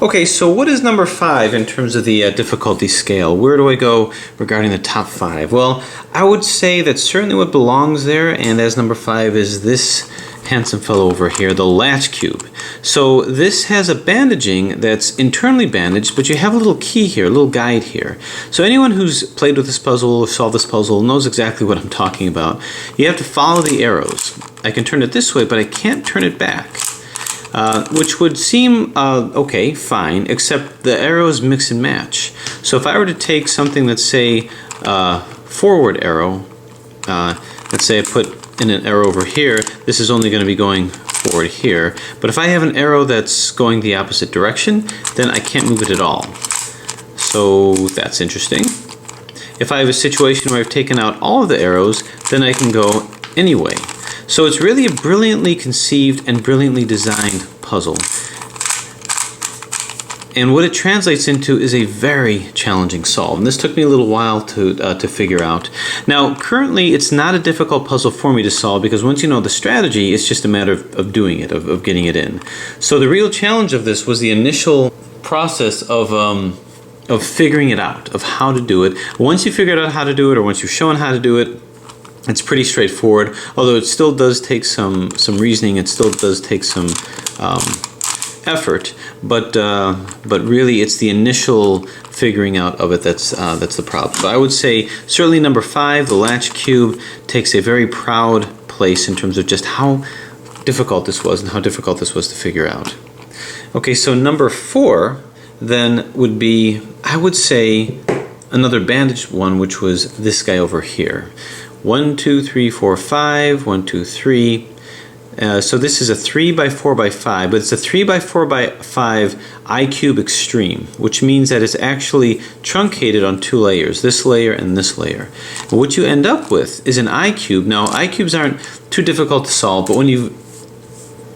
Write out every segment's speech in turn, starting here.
Okay, so what is number 5 in terms of the difficulty scale? Where do I go regarding the top 5? Well, I would say that certainly what belongs there, and as number 5 is this handsome fellow over here, the latch cube. So this has a bandaging that's internally bandaged, but you have a little key here, a little guide here. So anyone who's played with this puzzle or solved this puzzle knows exactly what I'm talking about. You have to follow the arrows. I can turn it this way, but I can't turn it back. Which would seem okay, fine, except the arrows mix and match. So if I were to take something that's, say, forward arrow, let's say I put in an arrow over here, this is only going to be going forward here. But if I have an arrow that's going the opposite direction, then I can't move it at all. So that's interesting. If I have a situation where I've taken out all of the arrows, then I can go anyway. So it's really a brilliantly conceived and brilliantly designed puzzle. And what it translates into is a very challenging solve. And this took me a little while to figure out. Now, currently, it's not a difficult puzzle for me to solve because once you know the strategy, it's just a matter of doing it, of getting it in. So the real challenge of this was the initial process of figuring it out, of how to do it. Once you figured out how to do it, or once you've shown how to do it, it's pretty straightforward, although it still does take some reasoning. It still does take some effort, but really it's the initial figuring out of it that's the problem. So I would say certainly number 5, the latch cube, takes a very proud place in terms of just how difficult this was and how difficult this was to figure out. Okay, so number 4 then would be, I would say, another bandaged one, which was this guy over here. 1, 2, 3, 4, 5, 1, 2, 3. So this is a 3 by 4 by 5, but it's a 3 by 4 by 5 I-cube extreme, which means that it's actually truncated on 2 layers, this layer and this layer. And what you end up with is an I-cube. Now, I-cubes aren't too difficult to solve, but when you've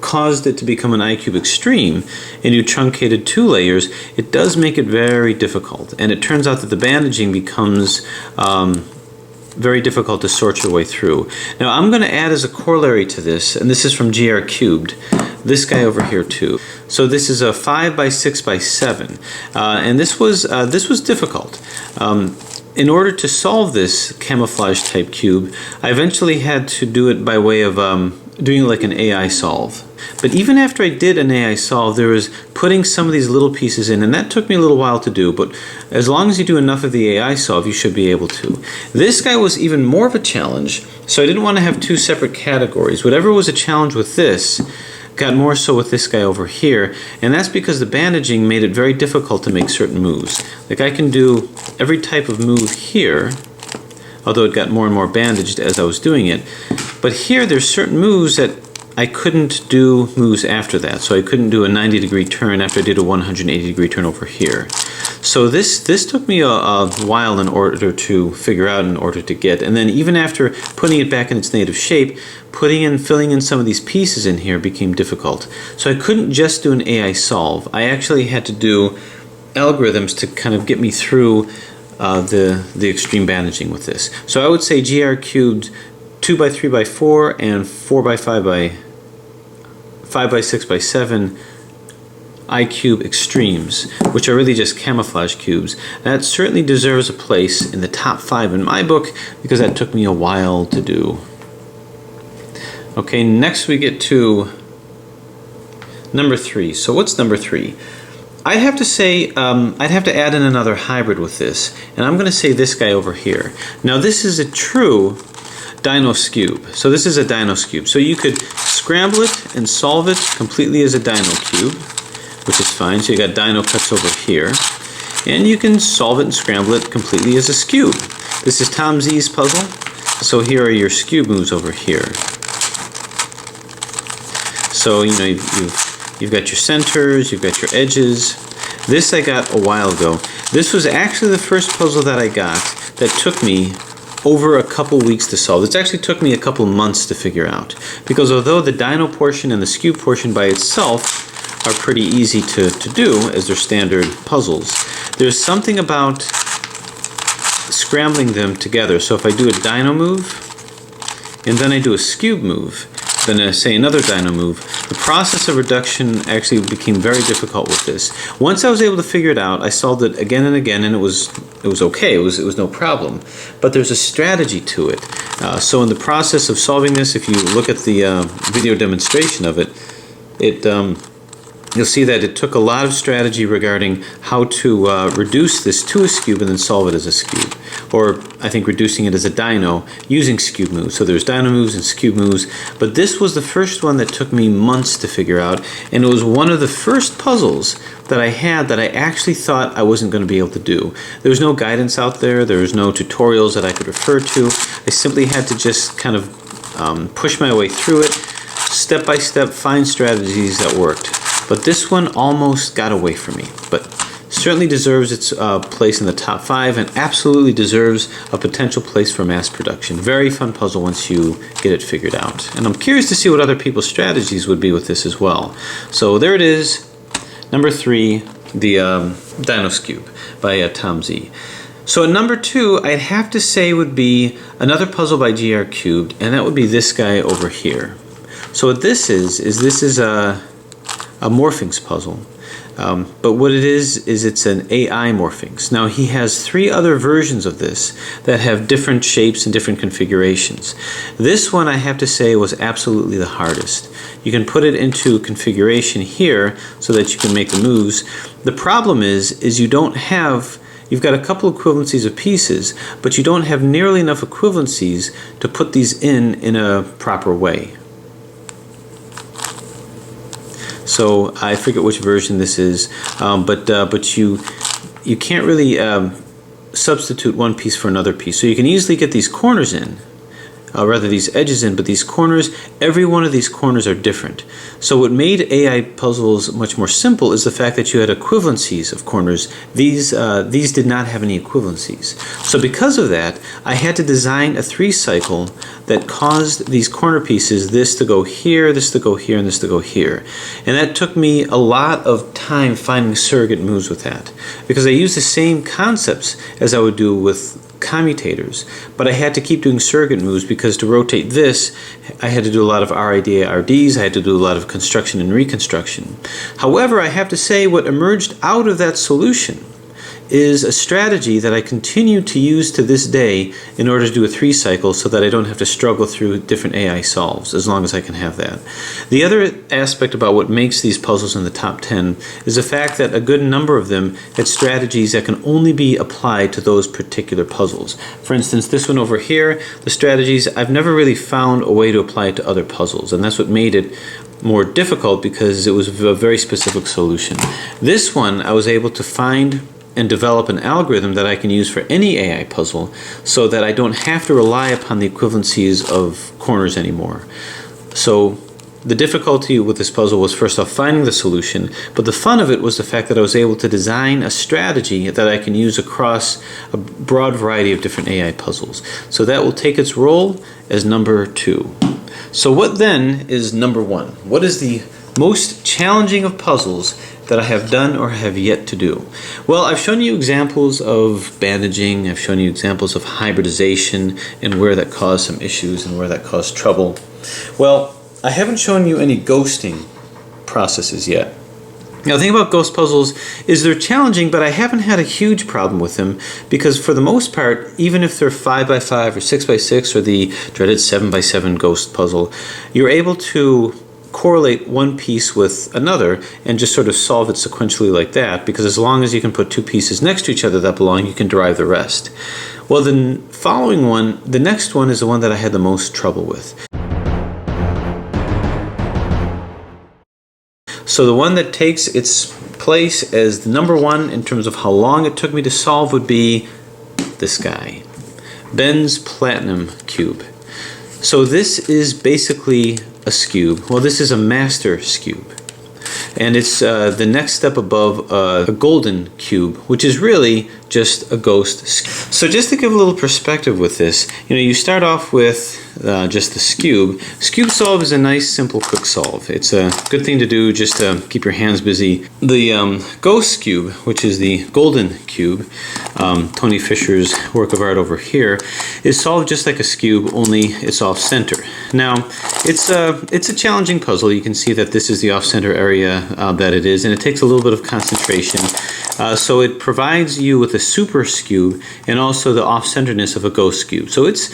caused it to become an I-cube extreme and you truncated 2 layers, it does make it very difficult. And it turns out that the bandaging becomes very difficult to sort your way through. Now I'm going to add as a corollary to this, and this is from GR Cubed, this guy over here too. So this is a 5 by 6 by 7, and this was difficult. In order to solve this camouflage type cube, I eventually had to do it by way of doing like an AI solve. But even after I did an AI solve, there was putting some of these little pieces in, and that took me a little while to do, but as long as you do enough of the AI solve, you should be able to. This guy was even more of a challenge, so I didn't want to have 2 separate categories. Whatever was a challenge with this got more so with this guy over here, and that's because the bandaging made it very difficult to make certain moves. Like I can do every type of move here, although it got more and more bandaged as I was doing it. But here there's certain moves that I couldn't do moves after that. So I couldn't do a 90-degree turn after I did a 180-degree turn over here. So this took me a while in order to figure out, in order to get. And then even after putting it back in its native shape, filling in some of these pieces in here became difficult. So I couldn't just do an AI solve. I actually had to do algorithms to kind of get me through the extreme bandaging with this. So I would say GR Cubed 2 by 3 by 4 and 4 by 5 by 5 by 6 by 7 I-cube extremes, which are really just camouflage cubes. That certainly deserves a place in the top 5 in my book because that took me a while to do. Okay, next we get to number 3. So what's number 3? I'd have to say, I'd have to add in another hybrid with this, and I'm going to say this guy over here. Now this is a true dino cube. So this is a dino cube. So you could scramble it and solve it completely as a dino cube, which is fine. So you got dino cuts over here. And you can solve it and scramble it completely as a scube. This is Tom Z's puzzle. So here are your scube moves over here. So you know you've got your centers, you've got your edges. This I got a while ago. This was actually the first puzzle that I got that took me over a couple weeks to solve. It actually took me a couple months to figure out, because although the dino portion and the scube portion by itself are pretty easy to do as they're standard puzzles, there's something about scrambling them together. So if I do a dino move and then I do a scube move, say another dino move, the process of reduction actually became very difficult with this. Once I was able to figure it out, I solved it again and again, and it was okay. It was no problem. But there's a strategy to it. So in the process of solving this, if you look at the video demonstration of it, you'll see that it took a lot of strategy regarding how to reduce this to a cube and then solve it as a cube. Or I think reducing it as a dino using cube moves. So there's dino moves and cube moves. But this was the first one that took me months to figure out. And it was one of the first puzzles that I had that I actually thought I wasn't going to be able to do. There was no guidance out there. There was no tutorials that I could refer to. I simply had to just kind of push my way through it, step by step, find strategies that worked. But this one almost got away from me, but certainly deserves its place in the top 5 and absolutely deserves a potential place for mass production. Very fun puzzle once you get it figured out. And I'm curious to see what other people's strategies would be with this as well. So there it is, number 3, the Dino's Cube by Tom Z. So at number 2, I'd have to say would be another puzzle by GR Cubed, and that would be this guy over here. So what this is a morphings puzzle. But what it is it's an AI morphings. Now he has 3 other versions of this that have different shapes and different configurations. This one I have to say was absolutely the hardest. You can put it into configuration here so that you can make the moves. The problem is you don't have, you've got a couple equivalencies of pieces, but you don't have nearly enough equivalencies to put these in a proper way. So I forget which version this is, but you can't really substitute one piece for another piece. So you can easily get these corners in, rather these edges in, but these corners, every one of these corners are different. So what made AI puzzles much more simple is the fact that you had equivalencies of corners. These did not have any equivalencies. So because of that, I had to design a 3 cycle that caused these corner pieces, this to go here, this to go here, and this to go here. And that took me a lot of time finding surrogate moves with that, because I used the same concepts as I would do with commutators, but I had to keep doing surrogate moves because to rotate this, I had to do a lot of RIDA RDs, I had to do a lot of construction and reconstruction. However, I have to say what emerged out of that solution is a strategy that I continue to use to this day in order to do a 3 cycle so that I don't have to struggle through different AI solves as long as I can have that. The other aspect about what makes these puzzles in the top 10 is the fact that a good number of them had strategies that can only be applied to those particular puzzles. For instance, this one over here, the strategies, I've never really found a way to apply it to other puzzles, and that's what made it more difficult because it was a very specific solution. This one I was able to find and develop an algorithm that I can use for any AI puzzle so that I don't have to rely upon the equivalencies of corners anymore. So the difficulty with this puzzle was first off finding the solution, but the fun of it was the fact that I was able to design a strategy that I can use across a broad variety of different AI puzzles. So that will take its role as number 2. So what then is number 1? What is the most challenging of puzzles that I have done or have yet to do? Well, I've shown you examples of bandaging, I've shown you examples of hybridization and where that caused some issues and where that caused trouble. Well, I haven't shown you any ghosting processes yet. Now, the thing about ghost puzzles is they're challenging, but I haven't had a huge problem with them because for the most part, even if they're 5x5 or 6x6 or the dreaded 7x7 ghost puzzle, you're able to correlate one piece with another and just sort of solve it sequentially like that, because as long as you can put 2 pieces next to each other that belong, you can derive the rest. Well, the following one, the next one is the one that I had the most trouble with. So the one that takes its place as the number 1 in terms of how long it took me to solve would be this guy, Ben's Platinum Cube. So this is basically a scube. Well, this is a master scube, and it's the next step above a golden cube, which is really just a ghost scube. So just to give a little perspective with this, you start off with just the scube. Scube solve is a nice, simple, quick solve. It's a good thing to do just to keep your hands busy. The ghost cube, which is the golden cube, Tony Fisher's work of art over here, is solved just like a scube, only it's off center. Now, it's a challenging puzzle. You can see that this is the off-center area that it is, and it takes a little bit of concentration. So it provides you with a super cube and also the off-centeredness of a ghost cube. So it's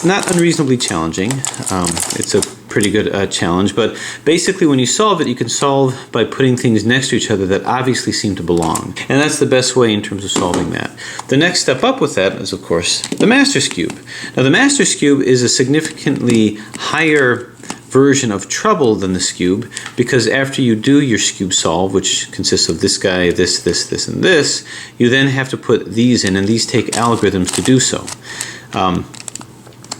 not unreasonably challenging. It's a pretty good challenge, but basically when you solve it, you can solve by putting things next to each other that obviously seem to belong. And that's the best way in terms of solving that. The next step up with that is, of course, the Master's Cube. Now, the Master's Cube is a significantly higher version of trouble than this cube, because after you do your cube solve, which consists of this guy, this, and this, you then have to put these in, and these take algorithms to do so.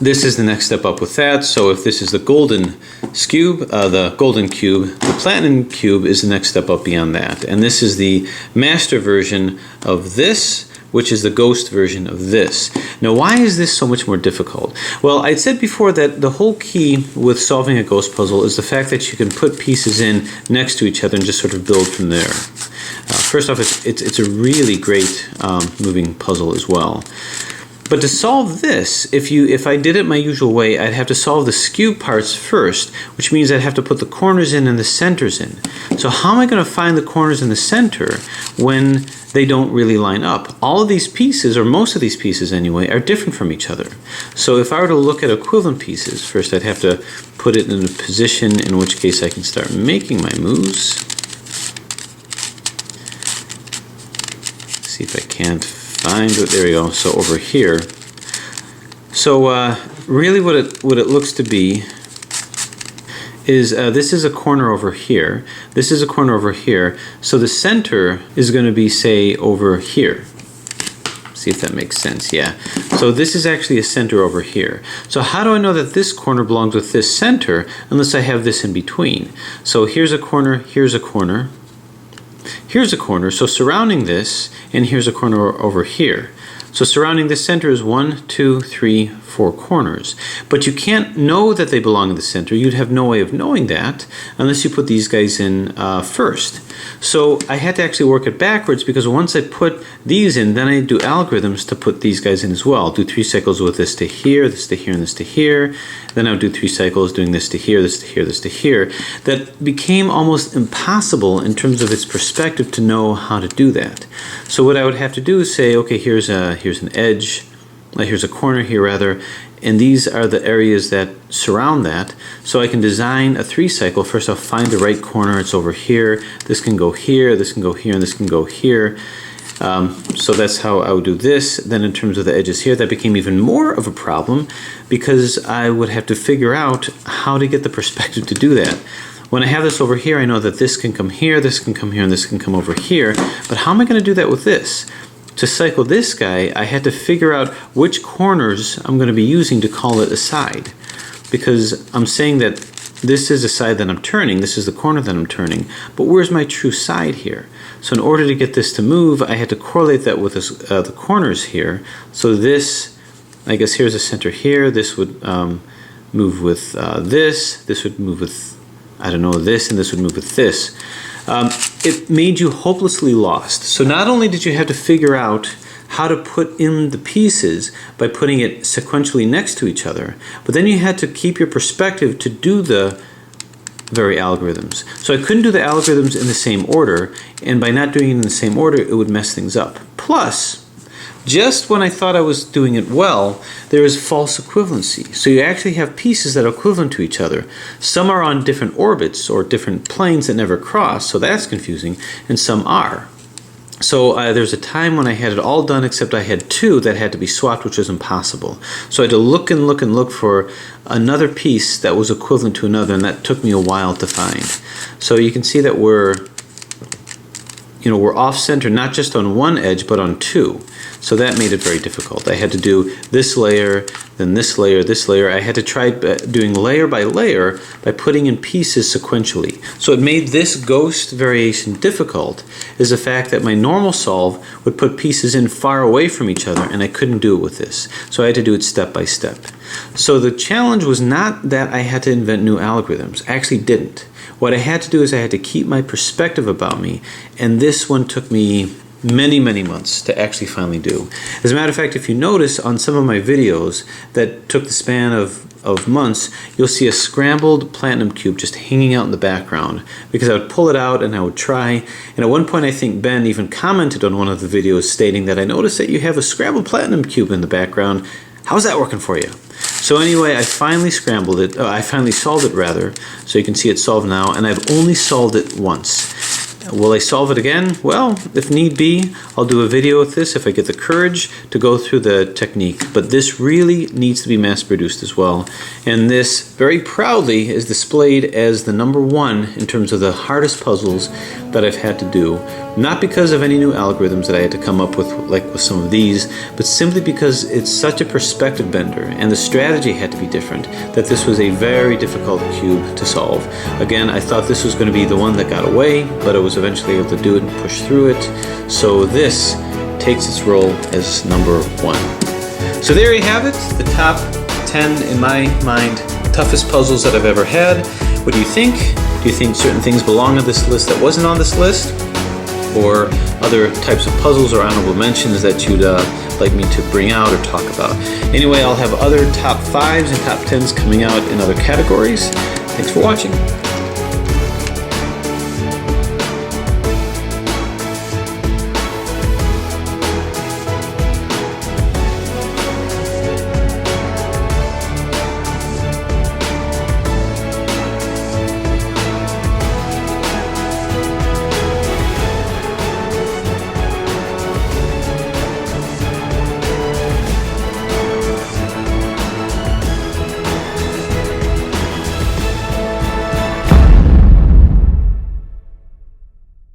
This is the next step up with that. So if this is the golden cube, the platinum cube is the next step up beyond that. And this is the master version of this, which is the ghost version of this. Now, why is this so much more difficult? Well, I'd said before that the whole key with solving a ghost puzzle is the fact that you can put pieces in next to each other and just sort of build from there. First off, it's a really great moving puzzle as well. But to solve this, if I did it my usual way, I'd have to solve the skew parts first, which means I'd have to put the corners in and the centers in. So how am I going to find the corners in the center when they don't really line up? All of these pieces, or most of these pieces anyway, are different from each other. So if I were to look at equivalent pieces, first I'd have to put it in a position in which case I can start making my moves. See if I can't find it. There we go. So over here. So really what it looks to be is this is a corner over here. This is a corner over here. So the center is going to be, say, over here. See if that makes sense. Yeah. So this is actually a center over here. So how do I know that this corner belongs with this center unless I have this in between? So here's a corner, here's a corner. Here's a corner, so surrounding this, and here's a corner over here. So surrounding this center is 1, 2, 3, 4 corners. But you can't know that they belong in the center. You'd have no way of knowing that unless you put these guys in first. So I had to actually work it backwards, because once I put these in, then I do algorithms to put these guys in as well. Do 3 cycles with this to here, this to here, and this to here. Then I would do 3 cycles doing this to here, this to here, this to here. That became almost impossible in terms of its perspective to know how to do that. So what I would have to do is say, okay, here's an edge, here's a corner here rather, and these are the areas that surround that. So I can design a 3 cycle. First I'll find the right corner, it's over here, this can go here, this can go here, and this can go here. So that's how I would do this. Then in terms of the edges here, that became even more of a problem, because I would have to figure out how to get the perspective to do that. When I have this over here, I know that this can come here, this can come here, and this can come over here. But how am I going to do that with this? To cycle this guy, I had to figure out which corners I'm going to be using to call it a side. Because I'm saying that this is a side that I'm turning, this is the corner that I'm turning, but where's my true side here? So in order to get this to move, I had to correlate that with this, the corners here. So this, I guess here's a center here, this would move with this would move with, I don't know, this, and this would move with this. It made you hopelessly lost. So not only did you have to figure out how to put in the pieces by putting it sequentially next to each other, but then you had to keep your perspective to do the very algorithms. So I couldn't do the algorithms in the same order, and by not doing it in the same order, it would mess things up. Plus, just when I thought I was doing it well, there is false equivalency. So you actually have pieces that are equivalent to each other. Some are on different orbits or different planes that never cross, so that's confusing, and some are. So there's a time when I had it all done except I had 2 that had to be swapped, which was impossible. So I had to look and look and look for another piece that was equivalent to another, and that took me a while to find. So you can see that we're off center, not just on one edge, but on 2. So that made it very difficult. I had to do this layer, then this layer, this layer. I had to try doing layer by layer by putting in pieces sequentially. So it made this ghost variation difficult, is the fact that my normal solve would put pieces in far away from each other, and I couldn't do it with this. So I had to do it step by step. So the challenge was not that I had to invent new algorithms. I actually didn't. What I had to do is I had to keep my perspective about me, and this one took me many, many months to actually finally do. As a matter of fact, if you notice on some of my videos that took the span of months, you'll see a scrambled platinum cube just hanging out in the background because I would pull it out and I would try. And at one point I think Ben even commented on one of the videos stating that I noticed that you have a scrambled platinum cube in the background. How's that working for you? So anyway, I finally scrambled it, I finally solved it rather, so you can see it's solved now, and I've only solved it once. Will I solve it again? Well, if need be, I'll do a video with this if I get the courage to go through the technique, but this really needs to be mass produced as well. And this very proudly is displayed as the #1 in terms of the hardest puzzles that I've had to do. Not because of any new algorithms that I had to come up with, like with some of these, but simply because it's such a perspective bender and the strategy had to be different, that this was a very difficult cube to solve. Again, I thought this was going to be the one that got away, but I was eventually able to do it and push through it. So this takes its role as #1. So there you have it, the top 10, in my mind, toughest puzzles that I've ever had. What do you think? Do you think certain things belong on this list that wasn't on this list? Or other types of puzzles or honorable mentions that you'd like me to bring out or talk about? Anyway, I'll have other top 5s and top 10s coming out in other categories. Thanks for watching.